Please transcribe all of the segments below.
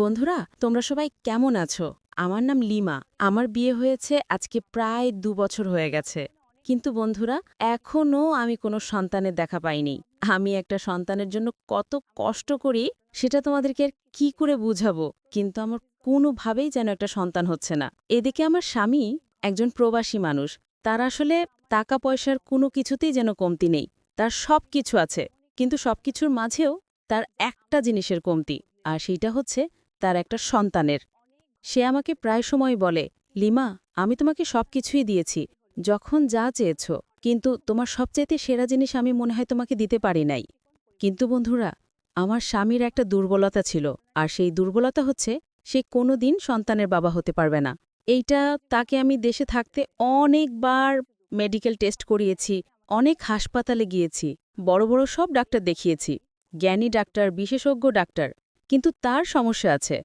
বন্ধুরা, তোমরা সবাই কেমন আছো? আমার নাম লিমা। আমার বিয়ে হয়েছে আজকে প্রায় ২ বছর হয়ে গেছে। কিন্তু বন্ধুরা, এখনও আমি কোনো সন্তানের দেখা পাইনি। আমি একটা সন্তানের জন্য কত কষ্ট করি, সেটা তোমাদেরকে আর কি করে বুঝাবো? কিন্তু আমার কোনোভাবেই যেন একটা সন্তান হচ্ছে না। এদিকে আমার স্বামী একজন প্রবাসী মানুষ। তার আসলে টাকা-পয়সার কোনো কিছুতেই যেন কমতি নেই। তার সবকিছু আছে, কিন্তু সবকিছুর মাঝেও তার একটা জিনিসের কমতি, আর সেইটা হচ্ছে তার একটা সন্তানের। সে আমাকে প্রায় সময় বলে, লিমা, আমি তোমাকে সবকিছুই দিয়েছি, যখন যা চেয়েছ, কিন্তু তোমার সবচাইতে সেরা জিনিস আমি মনে হয় তোমাকে দিতে পারি নাই। কিন্তু বন্ধুরা, আমার স্বামীর একটা দুর্বলতা ছিল, আর সেই দুর্বলতা হচ্ছে সে কোনোদিন সন্তানের বাবা হতে পারবে না। এইটা তাকে আমি দেশে থাকতে অনেকবার মেডিকেল টেস্ট করিয়েছি, অনেক হাসপাতালে গিয়েছি, বড় বড় সব ডাক্তার দেখিয়েছি, জ্ঞানী ডাক্তার, বিশেষজ্ঞ ডাক্তার, কিন্তু তার সমস্যা আছে।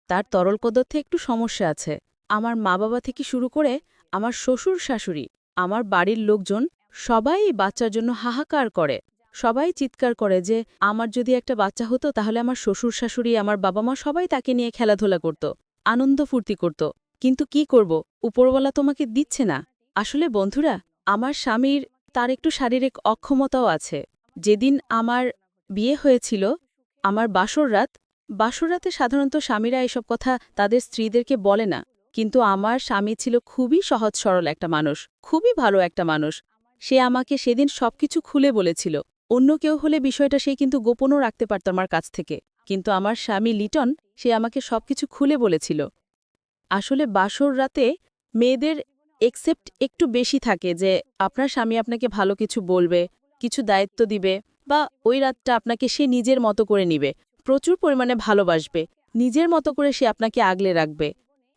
তার তরল পদার্থে একটু সমস্যা আছে। আমার মা-বাবা থেকে শুরু করে আমার শ্বশুর-শাশুড়ি, আমার বাড়ির লোকজন সবাই এই বাচ্চার জন্য হাহাকার করে। সবাই চিৎকার করে যে আমার যদি একটা বাচ্চা হতো তাহলে আমার শ্বশুর-শাশুড়ি, আমার বাবা-মা সবাই তাকে নিয়ে খেলাধুলা করত, আনন্দ ফুর্তি করত। কিন্তু কি করব, উপরওয়ালা তোমাকে দিচ্ছে না। আসলে বন্ধুরা, আমার স্বামীর তার একটু শারীরিক অক্ষমতাও আছে। যেদিন আমার বিয়ে হয়েছিল, আমার বাসর রাতে সাধারণত স্বামীরা এসব কথা তাদের স্ত্রীদেরকে বলে না, কিন্তু আমার স্বামী ছিল খুবই সহজ সরল একটা মানুষ, খুবই ভালো একটা মানুষ। সে আমাকে সেদিন সবকিছু খুলে বলেছিল। অন্য কেউ হলে বিষয়টা সে কিন্তু গোপনও রাখতে পারত আমার কাছ থেকে, কিন্তু আমার স্বামী লিটন, সে আমাকে সবকিছু খুলে বলেছিল। আসলে বাসর রাতে মেয়েদের একসেপ্ট একটু বেশি থাকে যে আপনার স্বামী আপনাকে ভালো কিছু বলবে, কিছু দায়িত্ব দিবে, বা ওই রাতটা আপনাকে সে নিজের মতো করে নিবে, প্রচুর পরিমাণে ভালোবাসবে, নিজের মতো করে সে আপনাকে আগলে রাখবে,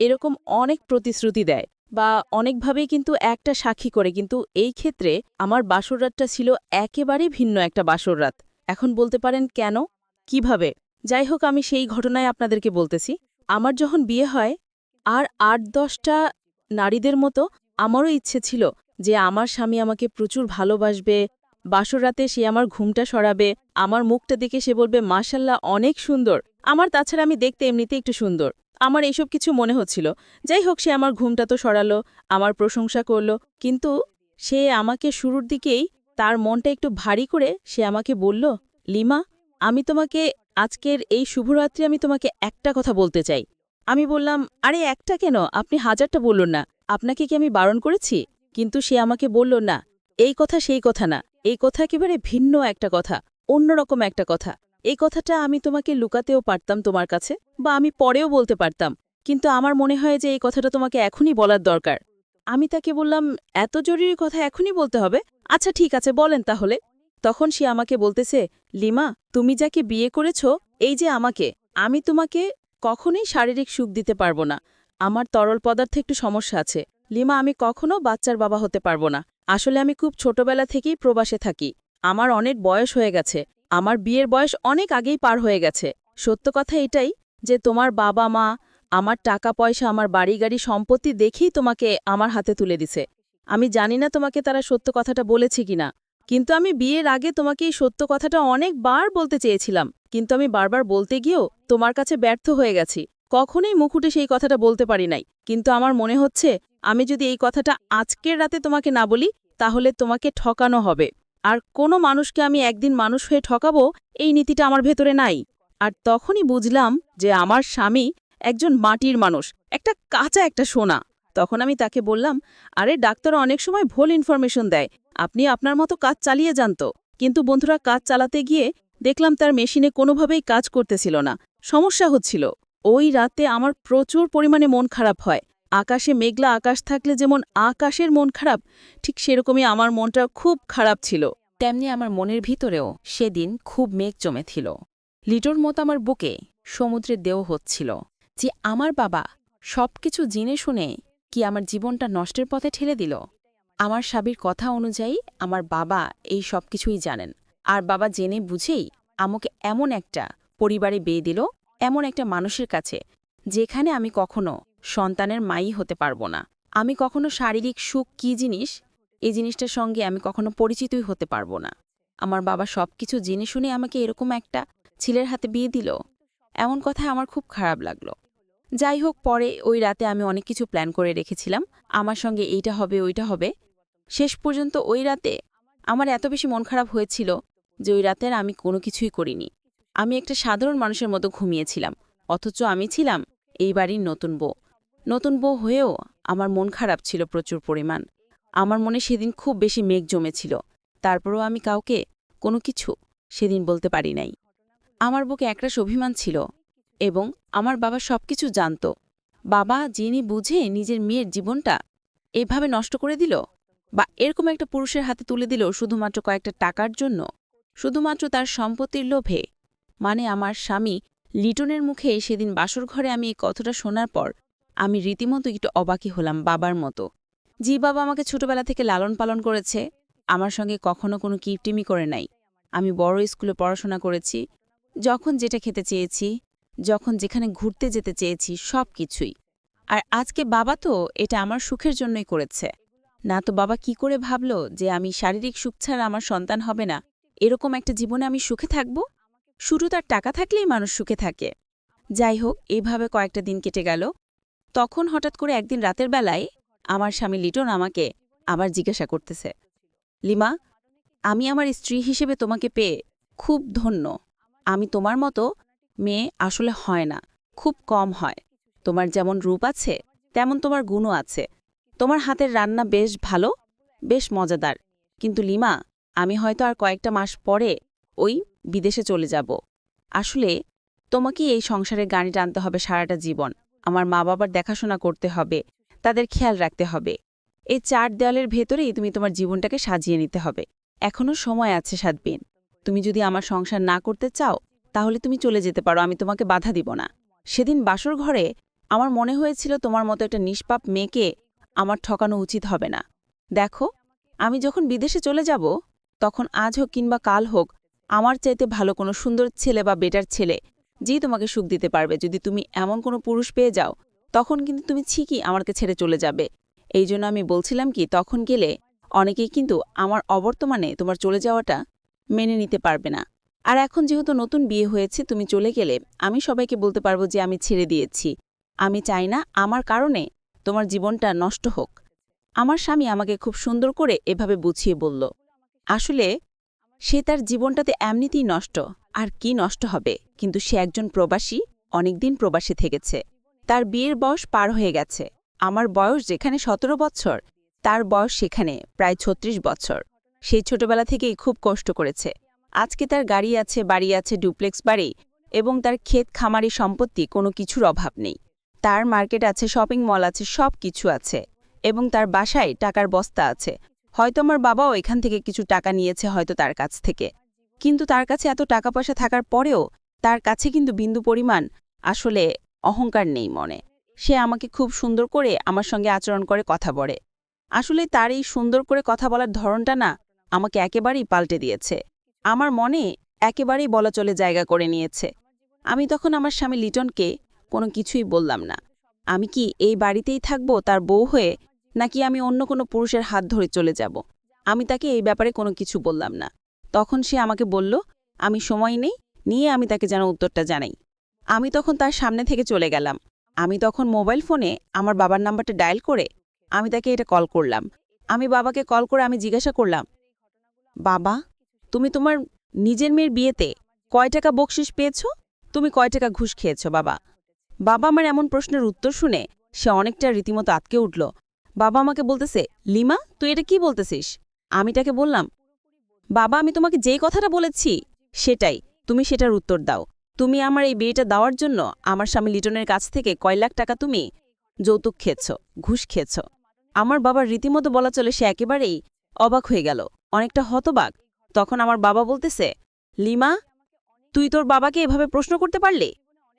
এরকম অনেক প্রতিশ্রুতি দেয়, বা অনেকভাবেই কিন্তু একটা সাক্ষী করে। কিন্তু এই ক্ষেত্রে আমার বাসর রাতটা ছিল একেবারেই ভিন্ন একটা বাসর রাত। এখন বলতে পারেন কেন, কিভাবে? যাই হোক, আমি সেই ঘটনায় আপনাদেরকে বলতেছি। আমার যখন বিয়ে হয়, আর ৮-১০টা নারীদের মতো আমারও ইচ্ছে ছিল যে আমার স্বামী আমাকে প্রচুর ভালোবাসবে, বাসর রাতে সে আমার ঘুমটা সরাবে, আমার মুখটা দেখে সে বলবে মাশাল্লাহ অনেক সুন্দর। আমার তাছাড়া আমি দেখতে এমনিতে একটু সুন্দর, আমার এইসব কিছু মনে হচ্ছিল। যাই হোক, সে আমার ঘুমটা তো সরালো, আমার প্রশংসা করল। কিন্তু সে আমাকে শুরুর দিকেই তার মনটা একটু ভারী করে সে আমাকে বলল, লিমা, আমি তোমাকে আজকের এই শুভরাত্রি আমি তোমাকে একটা কথা বলতে চাই। আমি বললাম, আরে একটা কেন, আপনি হাজারটা বলুন না, আপনাকে কি আমি বারণ করেছি? কিন্তু সে আমাকে বলল, না, এই কথা সেই কথা না, এই কথা একেবারে ভিন্ন একটা কথা, অন্যরকম একটা কথা। এই কথাটা আমি তোমাকে লুকাতেও পারতাম তোমার কাছে, বা আমি পরেও বলতে পারতাম, কিন্তু আমার মনে হয় যে এই কথাটা তোমাকে এখনই বলার দরকার। আমি তাকে বললাম, এত জরুরি কথা এখনই বলতে হবে? আচ্ছা ঠিক আছে, বলেন তাহলে। তখন সে আমাকে বলতেছে, লিমা, তুমি যাকে বিয়ে করেছ, এই যে আমাকে, আমি তোমাকে কখনোই শারীরিক সুখ দিতে পারবো না। আমার তরল পদার্থে একটু সমস্যা আছে। লিমা, আমি কখনো বাচ্চার বাবা হতে পারবো না। আসলে আমি খুব ছোটবেলা থেকেই প্রবাসে থাকি। আমার অনেক বয়স হয়ে গেছে। আমার বিয়ের বয়স অনেক আগেই পার হয়ে গেছে। সত্য কথা এটাই যে তোমার বাবা মা আমার টাকা পয়সা, আমার বাড়ি গাড়ি সম্পত্তি দেখেই তোমাকে আমার হাতে তুলে দিছে। আমি জানি না তোমাকে তারা সত্য কথাটা বলেছে কিনা, কিন্তু আমি বিয়ের আগে তোমাকে এই সত্য কথাটা অনেকবার বলতে চেয়েছিলাম, কিন্তু আমি বারবার বলতে গিয়েও তোমার কাছে ব্যর্থ হয়ে গেছি। কখনোই মুখুটে সেই কথাটা বলতে পারি নাই, কিন্তু আমার মনে হচ্ছে আমি যদি এই কথাটা আজকের রাতে তোমাকে না বলি, তাহলে তোমাকে ঠকানো হবে। আর কোনো মানুষকে আমি একদিন মানুষ হয়ে ঠকাবো, এই নীতিটা আমার ভেতরে নাই। আর তখনই বুঝলাম যে আমার স্বামী একজন মাটির মানুষ, একটা কাঁচা একটা সোনা। তখন আমি তাকে বললাম, আরে ডাক্তার অনেক সময় ভুল ইনফরমেশন দেয়, আপনি আপনার মতো কাজ চালিয়ে যান তো। কিন্তু বন্ধুরা, কাজ চালাতে গিয়ে দেখলাম তার মেশিনে কোনোভাবেই কাজ করতেছিল না, সমস্যা হচ্ছিল। ওই রাতে আমার প্রচুর পরিমাণে মন খারাপ হয়। আকাশে মেঘলা আকাশ থাকলে যেমন আকাশের মন খারাপ, ঠিক সেরকমই আমার মনটা খুব খারাপ ছিল। তেমনি আমার মনের ভিতরেও সেদিন খুব মেঘ জমেছিল। লিটোর মতো আমার বুকে সমুদ্রের দেও হচ্ছিল যে আমার বাবা সবকিছু জেনে শুনে কি আমার জীবনটা নষ্টের পথে ঠেলে দিল। আমার স্বামীর কথা অনুযায়ী আমার বাবা এই সব কিছুই জানেন, আর বাবা জেনে বুঝেই আমাকে এমন একটা পরিবারে বিয়ে দিল, এমন একটা মানুষের কাছে, যেখানে আমি কখনো সন্তানের মাই হতে পারবো না। আমি কখনো শারীরিক সুখ কী জিনিস, এই জিনিসটার সঙ্গে আমি কখনো পরিচিতই হতে পারবো না। আমার বাবা সবকিছু জেনে শুনে আমাকে এরকম একটা ছেলের হাতে বিয়ে দিল। এমন কথায় আমার খুব খারাপ লাগলো। যাই হোক, পরে ওই রাতে আমি অনেক কিছু প্ল্যান করে রেখেছিলাম, আমার সঙ্গে এইটা হবে ওইটা হবে। শেষ পর্যন্ত ওই রাতে আমার এত বেশি মন খারাপ হয়েছিল যে ওই রাতের আমি কোনো কিছুই করিনি। আমি একটা সাধারণ মানুষের মতো ঘুমিয়েছিলাম, অথচ আমি ছিলাম এই বাড়ির নতুন বউ। নতুন বউ হয়েও আমার মন খারাপ ছিল প্রচুর পরিমাণ। আমার মনে সেদিন খুব বেশি মেঘ জমেছিল, তারপরও আমি কাউকে কোনো কিছু সেদিন বলতে পারি নাই। আমার বুকে একরাশ অভিমান ছিল এবং আমার বাবা সবকিছু জানত। বাবা যিনি বুঝে নিজের মেয়ের জীবনটা এভাবে নষ্ট করে দিল, বা এরকম একটা পুরুষের হাতে তুলে দিল শুধুমাত্র কয়েকটা টাকার জন্য, শুধুমাত্র তার সম্পত্তির লোভে। মানে আমার স্বামী লিটনের মুখে সেদিন বাসর ঘরে আমি এই কথাটা শোনার পর আমি রীতিমতো একটু অবাকই হলাম বাবার মতো। জি, বাবা আমাকে ছোটবেলা থেকে লালন পালন করেছে, আমার সঙ্গে কখনো কোনো কিপটিমি করে নাই। আমি বড় স্কুলে পড়াশোনা করেছি, যখন যেটা খেতে চেয়েছি, যখন যেখানে ঘুরতে যেতে চেয়েছি, সব কিছুই। আর আজকে বাবা তো এটা আমার সুখের জন্যই করেছে। না তো বাবা কি করে ভাবল যে আমি শারীরিক সুখ ছাড়া আমার সন্তান হবে না, এরকম একটা জীবনে আমি সুখে থাকব? শুধু তার টাকা থাকলেই মানুষ সুখে থাকে। যাই হোক, এইভাবে কয়েকটা দিন কেটে গেল। তখন হঠাৎ করে একদিন রাতের বেলায় আমার স্বামী লিটন আমাকে আবার জিজ্ঞাসা করতেছে, লিমা, আমি আমার স্ত্রী হিসেবে তোমাকে পেয়ে খুব ধন্য। আমি তোমার মতো মেয়ে আসলে হয় না, খুব কম হয়। তোমার যেমন রূপ আছে তেমন তোমার গুণও আছে। তোমার হাতের রান্না বেশ ভালো, বেশ মজাদার। কিন্তু লিমা, আমি হয়তো আর কয়েকটা মাস পরে ওই বিদেশে চলে যাব। আসলে তোমাকেই এই সংসারের গাড়ি টানতে হবে সারাটা জীবন। আমার মা বাবার দেখাশোনা করতে হবে, তাদের খেয়াল রাখতে হবে। এই 4 দেওয়ালের ভেতরেই তুমি তোমার জীবনটাকে সাজিয়ে নিতে হবে। এখনও সময় আছে সাদবিন। তুমি যদি আমার সংসার না করতে চাও তাহলে তুমি চলে যেতে পারো, আমি তোমাকে বাধা দিব না। সেদিন বাসর ঘরে আমার মনে হয়েছিল তোমার মতো একটা নিষ্পাপ মেয়েকে আমার ঠকানো উচিত হবে না। দেখো, আমি যখন বিদেশে চলে যাব তখন আজ হোক কিংবা কাল হোক আমার চাইতে ভালো কোনো সুন্দর ছেলে বা বেটার ছেলে যেই তোমাকে সুখ দিতে পারবে। যদি তুমি এমন কোনো পুরুষ পেয়ে যাও তখন কিন্তু তুমি ঠিকই আমাকে ছেড়ে চলে যাবে। এই জন্য আমি বলছিলাম কি, তখন গেলে অনেকেই কিন্তু আমার অবর্তমানে তোমার চলে যাওয়াটা মেনে নিতে পারবে না। আর এখন যেহেতু নতুন বিয়ে হয়েছে, তুমি চলে গেলে আমি সবাইকে বলতে পারবো যে আমি ছেড়ে দিয়েছি। আমি চাই না আমার কারণে তোমার জীবনটা নষ্ট হোক। আমার স্বামী আমাকে খুব সুন্দর করে এভাবে বুঝিয়ে বলল। আসলে সে তার জীবনটাতে এমনিতেই নষ্ট, আর কি নষ্ট হবে, কিন্তু সে একজন প্রবাসী, অনেকদিন প্রবাসী থেকেছে। তার বিয়ের বয়স পার হয়ে গেছে। আমার বয়স যেখানে 17 বছর, তার বয়স সেখানে প্রায় 36 বছর। সেই ছোটবেলা থেকেই খুব কষ্ট করেছে। আজকে তার গাড়ি আছে, বাড়ি আছে, ডুপ্লেক্স বাড়ি, এবং তার ক্ষেত খামারি সম্পত্তি, কোনো কিছুর অভাব নেই। তার মার্কেট আছে, শপিং মল আছে, সব কিছু আছে, এবং তার বাসায় টাকার বস্তা আছে। হয়তো আমার বাবাও এখান থেকে কিছু টাকা নিয়েছে হয়তো তার কাছ থেকে, কিন্তু তার কাছে এত টাকা পয়সা থাকার পরেও তার কাছে কিন্তু বিন্দু পরিমাণ আসলে অহংকার নেই মনে। সে আমাকে খুব সুন্দর করে আমার সঙ্গে আচরণ করে কথা বলে। আসলে তার এই সুন্দর করে কথা বলার ধরনটা না আমাকে একেবারেই পাল্টে দিয়েছে। আমার মনে একেবারেই বলা চলে জায়গা করে নিয়েছে। আমি তখন আমার স্বামী লিটনকে কোনো কিছুই বললাম না। আমি কি এই বাড়িতেই থাকব তার বউ হয়ে, নাকি আমি অন্য কোনো পুরুষের হাত ধরে চলে যাব? আমি তাকে এই ব্যাপারে কোনো কিছু বললাম না। তখন সে আমাকে বলল, আমি সময় নেই, নিয়ে আমি তাকে যেন উত্তরটা জানাই। আমি তখন তার সামনে থেকে চলে গেলাম। আমি তখন মোবাইল ফোনে আমার বাবার নাম্বারটা ডায়াল করে আমি তাকে এটা কল করলাম। আমি বাবাকে কল করে আমি জিজ্ঞাসা করলাম, বাবা, তুমি তোমার নিজের মেয়ের বিয়েতে কয় টাকা বকশিশ পেয়েছ? তুমি কয় টাকা ঘুষ খেয়েছ বাবা? বাবা আমার এমন প্রশ্নের উত্তর শুনে সে অনেকটা রীতিমতো আটকে উঠল। বাবা আমাকে বলতেছে, লিমা, তুই এটা কি বলতেছিস? আমি তাকে বললাম, বাবা, আমি তোমাকে যেই কথাটা বলেছি সেটাই, তুমি সেটার উত্তর দাও। তুমি আমার এই বিয়েটা দেওয়ার জন্য আমার স্বামী লিটনের কাছ থেকে কয় লাখ টাকা তুমি যৌতুক খেয়েছ, ঘুষ খেয়েছ? আমার বাবার রীতিমতো বলা চলে সে একেবারেই অবাক হয়ে গেল, অনেকটা হতবাক। তখন আমার বাবা বলতেছে, লিমা, তুই তোর বাবাকে এভাবে প্রশ্ন করতে পারলি?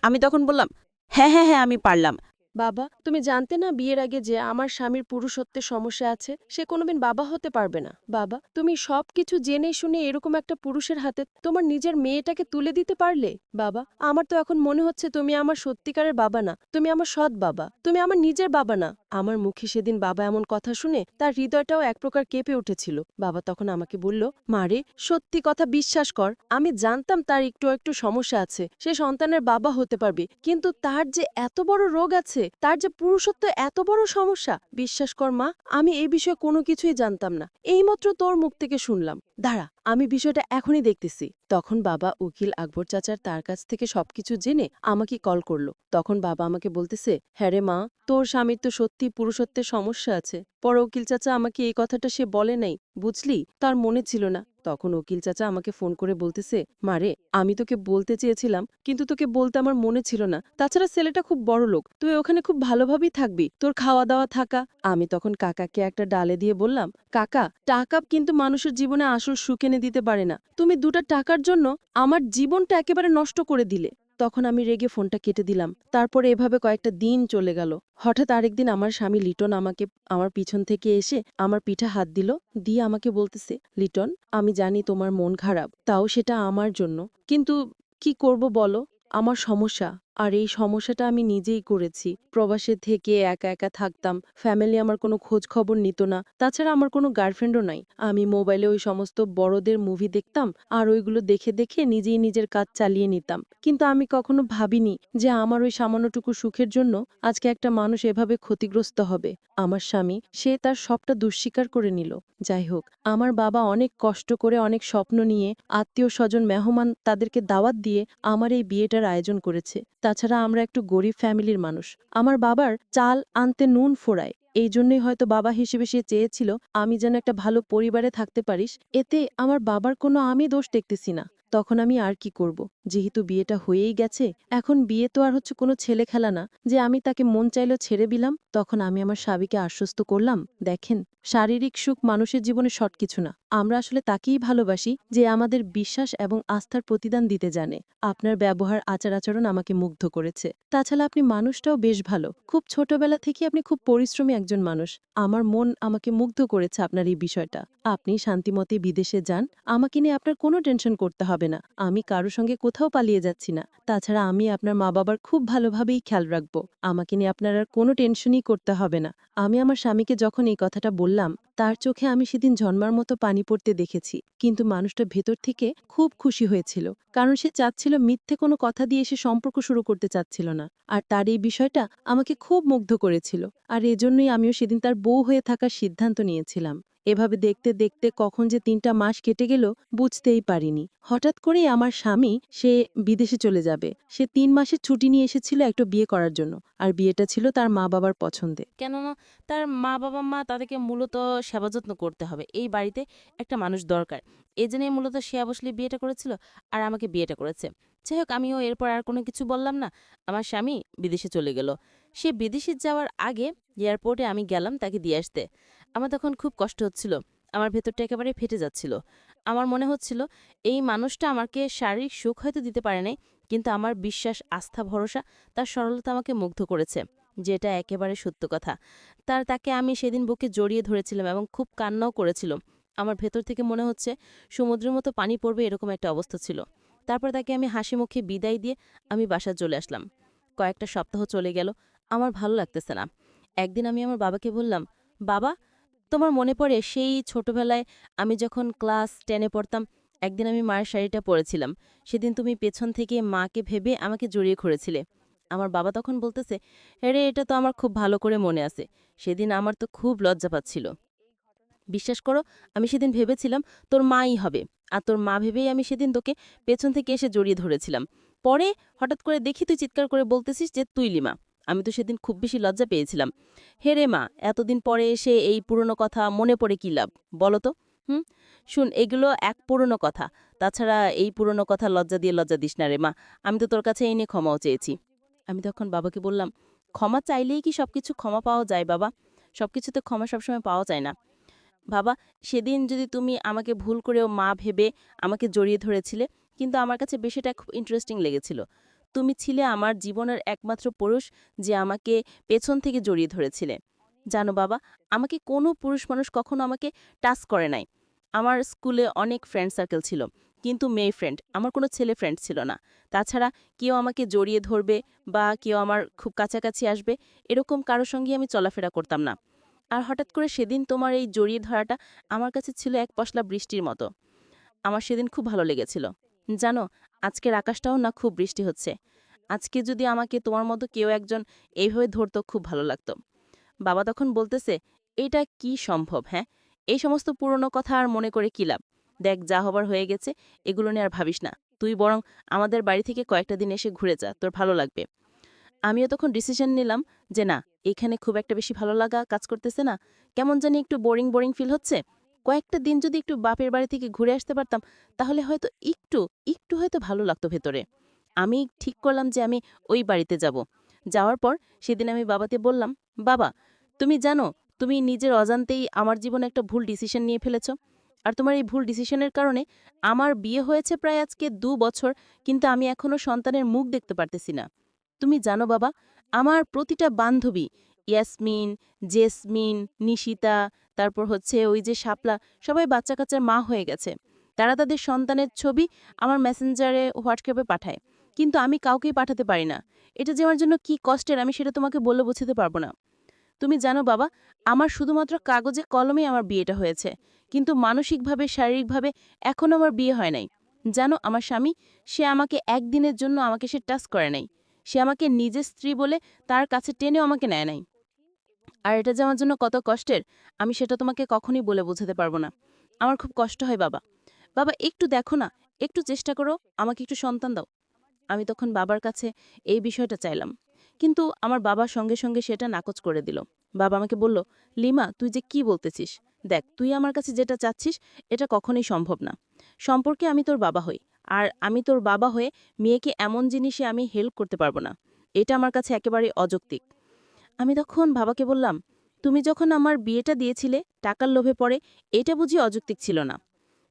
আমি তখন বললাম, হ্যাঁ হ্যাঁ হ্যাঁ, আমি পারলাম। বাবা, তুমি জানতে না বিয়ের আগে যে আমার স্বামীর পুরুষত্বের সমস্যা আছে, সে কোনোদিন বাবা হতে পারবে না। বাবা, তুমি সবকিছু জেনে শুনে এরকম একটা পুরুষের হাতে তোমার নিজের মেয়েটাকে তুলে দিতে পারলে? বাবা, আমার তো এখন মনে হচ্ছে তুমি আমার সত্যিকারের বাবা না, তুমি আমার সৎ বাবা, তুমি আমার নিজের বাবা না। আমার মুখে সেদিন বাবা এমন কথা শুনে তার হৃদয়টাও এক প্রকার কেঁপে উঠেছিল। বাবা তখন আমাকে বলল, মারে, সত্যি কথা বিশ্বাস কর, আমি জানতাম তার একটু একটু সমস্যা আছে, সে সন্তানের বাবা হতে পারবে, কিন্তু তার যে এত বড় রোগ আছে, তার যে পুরুষত্ব এত বড় সমস্যা, বিশ্বাস কর মা, আমি এই বিষয়ে কোনো কিছুই জানতাম না, এইমাত্র তোর মুখ থেকে শুনলাম। দাঁড়া, আমি বিষয়টা এখনই দেখতেছি। তখন বাবা উকিল আকবর চাচার তার কাছ থেকে সবকিছু জেনে আমাকে কল করলো। তখন বাবা আমাকে বলতেছে, হ্যাঁ রে মা, তোর স্বামীর তো সত্যি পুরুষত্বের সমস্যা আছে। পরে উকিল চাচা আমাকে এই কথাটা সে বলে নাই, বুঝলি, তার মনে ছিল না। তখন উকিল চাচা আমাকে ফোন করে বলতেছে, মারে, আমি তোকে বলতে চেয়েছিলাম, কিন্তু তোকে বলতে আমার মনে ছিল না। তাছাড়া ছেলেটা খুব বড় লোক, তুই ওখানে খুব ভালোভাবেই থাকবি, তোর খাওয়া দাওয়া থাকা। আমি তখন কাকাকে একটা ডালে দিয়ে বললাম, কাকা, টাকা কিন্তু মানুষের জীবনে আসল সুখ এনে দিতে পারে না। তুমি 2টা টাকার জন্য আমার জীবনটা একেবারে নষ্ট করে দিলে। তখন আমি রেগে ফোনটা কেটে দিলাম। তারপরে এভাবে কয়েকটা দিন চলে গেল। হঠাৎ আরেকদিন আমার স্বামী লিটন আমাকে আমার পিছন থেকে এসে আমার পিঠে হাত দিল, দিয়ে আমাকে বলতেছে, লিটন, আমি জানি তোমার মন খারাপ, তাও সেটা আমার জন্য, কিন্তু কি করব বলো, আমার সমস্যা, আর এই সমস্যাটা আমি নিজেই করেছি। প্রবাসে থেকে একা একা থাকতাম, ফ্যামিলি আমার কোনো খোঁজ খবর নিত না, তাছাড়া আমার কোনো গার্লফ্রেন্ডও নাই। আমি মোবাইলে ওই সমস্ত বড়দের মুভি দেখতাম, আর ওইগুলো দেখে দেখে নিজেই নিজের কাজ চালিয়ে নিতাম। কিন্তু আমি কখনো ভাবিনি যে আমার ওই সামান্যটুকু সুখের জন্য আজকে একটা মানুষ এভাবে ক্ষতিগ্রস্ত হবে। আমার স্বামী, সে তার সবটা দুঃস্বীকার করে নিল। যাই হোক, আমার বাবা অনেক কষ্ট করে, অনেক স্বপ্ন নিয়ে, আত্মীয় স্বজন মেহমান তাদেরকে দাওয়াত দিয়ে আমার এই বিয়েটার আয়োজন করেছে। তাছাড়া আমরা একটু গরিব ফ্যামিলির মানুষ। আমার বাবার চাল আনতে নুন ফোরায়, এই জন্যই হয়তো বাবা হিসেবে সে চেয়েছিল আমি যেন একটা ভালো পরিবারে থাকতে পারিস। এতে আমার বাবার কোনো আমি দোষ দেখতেছি না। তখন আমি আর কি করব, যেহেতু বিয়েটা হয়েই গেছে, এখন বিয়ে তো আর হচ্ছে কোনো ছেলে খেলা না যে আমি তাকে মন চাইলো ছেড়ে দিলাম। তখন আমি আমার স্বামীকে আশ্বস্ত করলাম, দেখেন, শারীরিক সুখ মানুষের জীবনে শর্ট কিছু না। আমরা আসলে তাকেই ভালোবাসি যে আমাদের বিশ্বাস এবং আস্থার প্রতিদান দিতে জানে। আপনার ব্যবহার, আচার আচরণ আমাকে মুগ্ধ করেছে। তাছাড়া আপনি মানুষটাও বেশ ভালো, খুব ছোটবেলা থেকে আপনি খুব পরিশ্রমী একজন মানুষ। আমার মন আমাকে মুগ্ধ করেছে আপনার এই বিষয়টা। আপনি শান্তিমতে বিদেশে যান, আমাকে নিয়ে আপনার কোনো টেনশন করতে হবে না। আমি কারো সঙ্গে কোথাও পালিয়ে যাচ্ছি না। তাছাড়া আমি আপনার মা বাবার খুব ভালোভাবেই খেয়াল রাখবো। আমাকে নিয়ে আপনার আর কোনো টেনশনই করতে হবে না। আমি আমার স্বামীকে যখন এই কথাটা বললাম, তার চোখে আমি সেদিন জন্মার মতো পানি পড়তে দেখেছি, কিন্তু মানুষটা ভেতর থেকে খুব খুশি হয়েছিল, কারণ সে চাচ্ছিল মিথ্যে কোনো কথা দিয়ে সে সম্পর্ক শুরু করতে চাচ্ছিল না। আর তার এই বিষয়টা আমাকে খুব মুগ্ধ করেছিল, আর এজন্যই আমিও সেদিন তার বউ হয়ে থাকার সিদ্ধান্ত নিয়েছিলাম। এভাবে দেখতে দেখতে কখন যে 3টা মাস কেটে গেল বুঝতেই পারিনি। হঠাৎ করেই আমার স্বামী, সে বিদেশে চলে যাবে। সে 3 মাসের ছুটি নিয়ে এসেছিল একটা বিয়ে করার জন্য, আর বিয়েটা ছিল তার মা বাবার পছন্দে। কেননা তার মা তাদেরকে মূলত সেবা যত্ন করতে হবে। এই বাড়িতে একটা মানুষ দরকার। এজন্যই মূলত সে অবশ্যই বিয়েটা করেছিল আর আমাকে বিয়েটা করেছে। যাই হোক, আমিও এরপর আর কোনো কিছু বললাম না। আমার স্বামী বিদেশে চলে গেল। সে বিদেশে যাওয়ার আগে এয়ারপোর্টে আমি গেলাম তাকে দিয়ে আসতে। আমার তখন খুব কষ্ট হচ্ছিল। আমার ভেতরটা একেবারে ফেটে যাচ্ছিল। আমার মনে হচ্ছিল এই মানুষটা আমাকে শারীরিক সুখ হয়তো দিতে পারে নাই, কিন্তু আমার বিশ্বাস, আস্থা, ভরসা, তার সরলতা আমাকে মুগ্ধ করেছে। যেটা একেবারে সত্য কথা। তাকে আমি সেদিন বুকে জড়িয়ে ধরেছিলাম এবং খুব কান্নাও করেছিলাম। আমার ভেতর থেকে মনে হচ্ছে সমুদ্রের মতো পানি পড়বে, এরকম একটা অবস্থা ছিল। তারপর তাকে আমি হাসি মুখে বিদায় দিয়ে আমি বাসায় চলে আসলাম। কয়েকটা সপ্তাহ চলে গেল। আমার ভালো লাগতেছে না। একদিন আমি আমার বাবাকে বললাম, বাবা, তোমার মনে পড়ে সেই ছোটবেলায় আমি যখন ক্লাস 10-এ পড়তাম, একদিন আমি মায়ের শাড়িটা পরেছিলাম। সেদিন তুমি পেছন থেকে মাকে ভেবে আমাকে জড়িয়ে ধরেছিলে। আমার বাবা তখন বলতেছে, হ্যাঁ, এটা তো আমার খুব ভালো করে মনে আছে। সেদিন আমার তো খুব লজ্জা পাচ্ছিল। বিশ্বাস করো, আমি সেদিন ভেবেছিলাম তোর মাই হবে। আর তোর মা ভেবেই আমি সেদিন তোকে পেছন থেকে এসে জড়িয়ে ধরেছিলাম। পরে হঠাৎ করে দেখি তুই চিৎকার করে বলতেছিস যে তুই লিমা। আমি তো সেদিন খুব বেশি লজ্জা পেয়েছিলাম। হে রে মা, এতদিন পরে এসে এই পুরনো কথা মনে পড়ে কি লাভ, বলো তো? হুম, শুন, এগুলো এক পুরনো কথা। তাছাড়া এই পুরনো কথা লজ্জা দিয়ে লজ্জা দিস না রে মা। আমি তো তোর কাছে এই নিয়ে ক্ষমাও চেয়েছি। আমি তখন বাবাকে বললাম, ক্ষমা চাইলেই কি সবকিছু ক্ষমা পাওয়া যায় বাবা? সবকিছুতে ক্ষমা সবসময় পাওয়া যায় না বাবা। সেদিন যদি তুমি আমাকে ভুল করেও মা ভেবে আমাকে জড়িয়ে ধরেছিলে, কিন্তু আমার কাছে বিষয়টা খুব ইন্টারেস্টিং লেগেছিল। তুমি ছিলে আমার জীবনের একমাত্র পুরুষ যে আমাকে পেছন থেকে জড়িয়ে ধরেছিলে। জানো বাবা, আমাকে কোনো পুরুষ মানুষ কখনো আমাকে টাচ করে নাই। আমার স্কুলে অনেক ফ্রেন্ড সার্কেল ছিল, কিন্তু মেয়ে ফ্রেন্ড, আমার কোনো ছেলে ফ্রেন্ড ছিল না। তাছাড়া কেউ আমাকে জড়িয়ে ধরবে বা কেউ আমার খুব কাছাকাছি আসবে, এরকম কারোর সঙ্গে আমি চলাফেরা করতাম না। আর হঠাৎ করে সেদিন তোমার এই জড়িয়ে ধরাটা আমার কাছে ছিল এক পশলা বৃষ্টির মতো। আমার সেদিন খুব ভালো লেগেছিল। জানো, আজকের আকাশটাও না খুব বৃষ্টি হচ্ছে। আজকে যদি আমাকে তোমার মতো কেউ একজন এইভাবে ধরতো, খুব ভালো লাগতো। বাবা তখন বলতেছে, এটা কি সম্ভব? হ্যাঁ, এই সমস্ত পুরনো কথা আর মনে করে কি লাভ? দেখ, যা হবার হয়ে গেছে, এগুলো নিয়ে আর ভাবিস না। তুই বরং আমাদের বাড়ি থেকে কয়েকটা দিন এসে ঘুরে যা, তোর ভালো লাগবে। আমিও তখন ডিসিশন নিলাম যে না, এখানে খুব একটা বেশি ভালো লাগা কাজ করতেছে না। কেমন জানি একটু বোরিং বোরিং ফিল হচ্ছে। কয়েকটা দিন যদি একটু বাপের বাড়ি থেকে ঘুরে আসতে পারতাম, তাহলে হয়তো একটু একটু হয়তো ভালো লাগতো ভেতরে। আমি ঠিক করলাম যে আমি ওই বাড়িতে যাব। যাওয়ার পর সেদিন আমি বাবাকে বললাম, বাবা, তুমি জানো, তুমি নিজের অজান্তেই আমার জীবনে একটা ভুল ডিসিশন নিয়ে ফেলেছ। আর তোমার এই ভুল ডিসিশনের কারণে আমার বিয়ে হয়েছে প্রায় আজকে ২ বছর, কিন্তু আমি এখনো সন্তানের মুখ দেখতে পারতেছি না। তুমি জানো বাবা, আমার প্রতিটা বান্ধবী, ইয়াসমিন, জেসমিন, নিশিতা, তারপর হচ্ছে ওই যে শাপলা, সবাই বাচ্চা কাচ্চার মা হয়ে গেছে। তারা তাদের সন্তানের ছবি আমার মেসেঞ্জারে, হোয়াটসঅ্যাপে পাঠায়, কিন্তু আমি কাউকেই পাঠাতে পারি না। এটা যে আমার জন্য কি কষ্টের, আমি সেটা তোমাকে বলে বোঝাতে পারবো না। তুমি জানো বাবা, আমার শুধুমাত্র কাগজে কলমে আমার বিয়েটা হয়েছে, কিন্তু মানসিকভাবে, শারীরিকভাবে এখনো আমার বিয়ে হয় নাই। জানো, আমার স্বামী, সে আমাকে একদিনের জন্য আমাকে সে টাচ করে নাই। সে আমাকে নিজের স্ত্রী বলে তার কাছে টেনেও আমাকে নেয় নাই। আর এটা যে আমার জন্য কত কষ্টের, আমি সেটা তোমাকে কখনই বলে বোঝাতে পারবো না। আমার খুব কষ্ট হয় বাবা। বাবা, একটু দেখো না, একটু চেষ্টা করো, আমাকে একটু সন্তান দাও। আমি তখন বাবার কাছে এই বিষয়টা চাইলাম, কিন্তু আমার বাবা সঙ্গে সঙ্গে সেটা নাকচ করে দিল। বাবা আমাকে বলল, লিমা, তুই যে কি বলতেছিস? দেখ, তুই আমার কাছে যেটা চাচ্ছিস, এটা কখনোই সম্ভব না। সম্পর্কে আমি তোর বাবা হই, আর আমি তোর বাবা হয়ে মেয়েকে এমন জিনিসে আমি হেল্প করতে পারবো না। এটা আমার কাছে একেবারে অযৌক্তিক। আমি তখন বাবাকে বললাম, তুমি যখন আমার বিয়েটা দিয়েছিলে টাকার লোভে পড়ে, এটা বুঝি অযৌক্তিক ছিল না?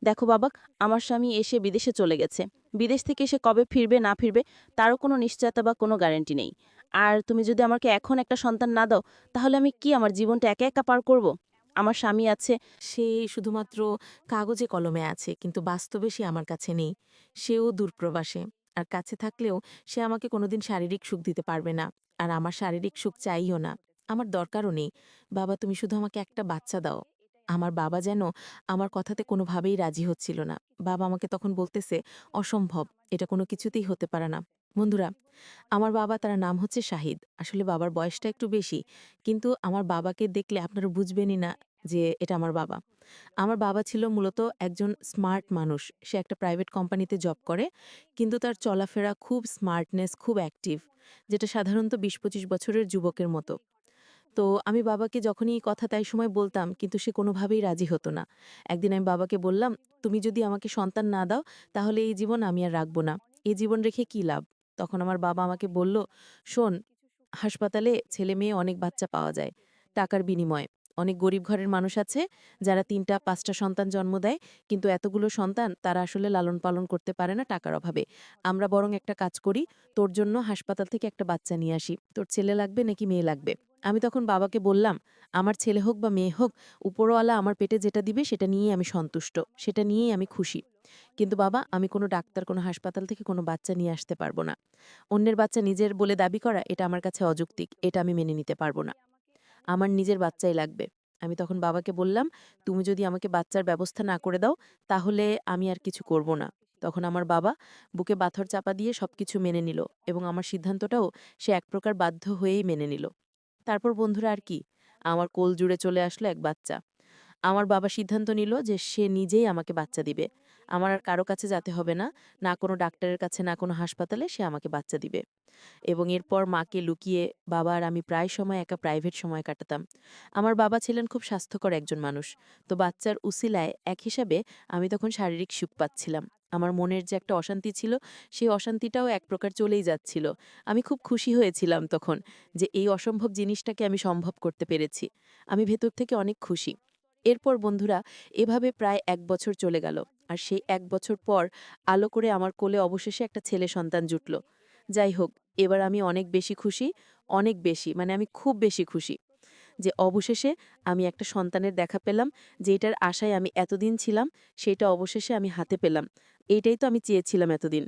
দেখো বাবা, আমার স্বামী এসে বিদেশে চলে গেছে। বিদেশ থেকে এসে কবে ফিরবে না ফিরবে তারও কোনো নিশ্চয়তা বা কোনো গ্যারান্টি নেই। আর তুমি যদি আমাকে এখন একটা সন্তান না দাও, তাহলে আমি কি আমার জীবনটা একা একা পার করব? আমার স্বামী আছে। সে শুধুমাত্র কাগজে কলমে আছে, কিন্তু বাস্তবে সে আমার কাছে নেই। সেও দূরপ্রবাসে। আর কাছে থাকলেও সে আমাকে কোনোদিন শারীরিক সুখ দিতে পারবে না। আর আমার শারীরিক সুখ চাইও না। আমার দরকারও নেই। বাবা, তুমি শুধু আমাকে একটা বাচ্চা দাও। আমার বাবা যেন আমার কথাতে কোনোভাবেই রাজি হচ্ছিল না। বাবা আমাকে তখন বলতেছে, অসম্ভব, এটা কোনো কিছুতেই হতে পারে না। বন্ধুরা, আমার বাবা, তার নাম হচ্ছে শাহিদ। আসলে বাবার বয়সটা একটু বেশি। কিন্তু আমার বাবাকে দেখলে আপনারা বুঝবেনই না যে এটা আমার বাবা। আমার বাবা ছিল মূলত একজন স্মার্ট মানুষ। সে একটা প্রাইভেট কোম্পানিতে জব করে। কিন্তু তার চলাফেরা খুব স্মার্টনেস, খুব অ্যাক্টিভ। যেটা সাধারণত ২০-২৫ বছরের যুবকের মতো। তো আমি বাবাকে যখনই এই কথা তাই সময় বলতাম, কিন্তু সে কোনোভাবেই রাজি হতো না। একদিন আমি বাবাকে বললাম, "তুমি যদি আমাকে সন্তান না দাও, তাহলে এই জীবন আমি আর রাখব না। এই জীবন রেখে কি লাভ?" তখন আমার বাবা আমাকে বলল, "শোন, হাসপাতালে ছেলে-মেয়ে অনেক বাচ্চা পাওয়া যায়, টাকার বিনিময়ে। অনেক গরিব ঘরের মানুষ আছে, যারা ৩টা-৫টা সন্তান জন্ম দেয়, কিন্তু এতগুলো সন্তান তারা আসলে লালন-পালন করতে পারে না টাকার অভাবে। আমরা বরং একটা কাজ করি, তোর জন্য হাসপাতাল থেকে একটা বাচ্চা নিয়ে আসি। তোর ছেলে লাগবে নাকি মেয়ে লাগবে?" আমি তখন বাবাকে বললাম, "আমার ছেলে হোক বা মেয়ে হোক, উপরওয়ালা আমার পেটে যেটা দিবে সেটা নিয়েই আমি সন্তুষ্ট। সেটা নিয়েই আমি খুশি। কিন্তু বাবা, আমি কোনো ডাক্তার, কোনো হাসপাতাল থেকে কোনো বাচ্চা নিয়ে আসতে পারব না। অন্যের বাচ্চা নিজের বলে দাবি করা, এটা আমার কাছে অযৌক্তিক। এটা আমি মেনে নিতে পারব না। আমার নিজের বাচ্চাই লাগবে।" আমি তখন বাবাকে বললাম, "তুমি যদি আমাকে বাচ্চার ব্যবস্থা না করে দাও, তাহলে আমি আর কিছু করব না।" তখন আমার বাবা বুকে পাথর চাপা দিয়ে সবকিছু মেনে নিল, এবং আমার সিদ্ধান্তটাও সে এক প্রকার বাধ্য হয়েই মেনে নিল। তারপর বন্ধুরা, আর কি? আমার কোল জুড়ে চলে আসলো এক বাচ্চা। আমার বাবা সিদ্ধান্ত নিল যে সে নিজেই আমাকে বাচ্চা দিবে। আমার আর কারো কাছে যেতে হবে না। না কোনো ডাক্তারের কাছে, না কোনো হাসপাতালে, সে আমাকে বাচ্চা দিবে। এবং এরপর মাকে লুকিয়ে বাবা আর আমি প্রায় সময় একা প্রাইভেট সময় কাটাতাম। আমার বাবা ছিলেন খুব স্বাস্থ্যকর একজন মানুষ। তো বাচ্চার উছিলায় এক হিসাবে আমি তখন শারীরিক সুখ পাচ্ছিলাম। আমার মনের যে একটা অশান্তি ছিল, সেই অশান্তিটাও এক প্রকার চলেই যাচ্ছিল। আমি খুব খুশি হয়েছিলাম তখন যে এই অসম্ভব জিনিসটাকে আমি সম্ভব করতে পেরেছি। আমি ভেতর থেকে অনেক খুশি। এরপর বন্ধুরা, এভাবে প্রায় ১ বছর চলে গেল। আর সেই ১ বছর পর আলো করে আমার কোলে অবশেষে একটা ছেলে সন্তান জুটল। যাই হোক, এবার আমি অনেক বেশি খুশি, অনেক বেশি, মানে আমি খুব বেশি খুশি যে অবশেষে আমি একটা সন্তানের দেখা পেলাম, যেটার আশায় আমি এতদিন ছিলাম, সেটা অবশেষে আমি হাতে পেলাম। এইটাই তো আমি চেয়েছিলাম এতদিন।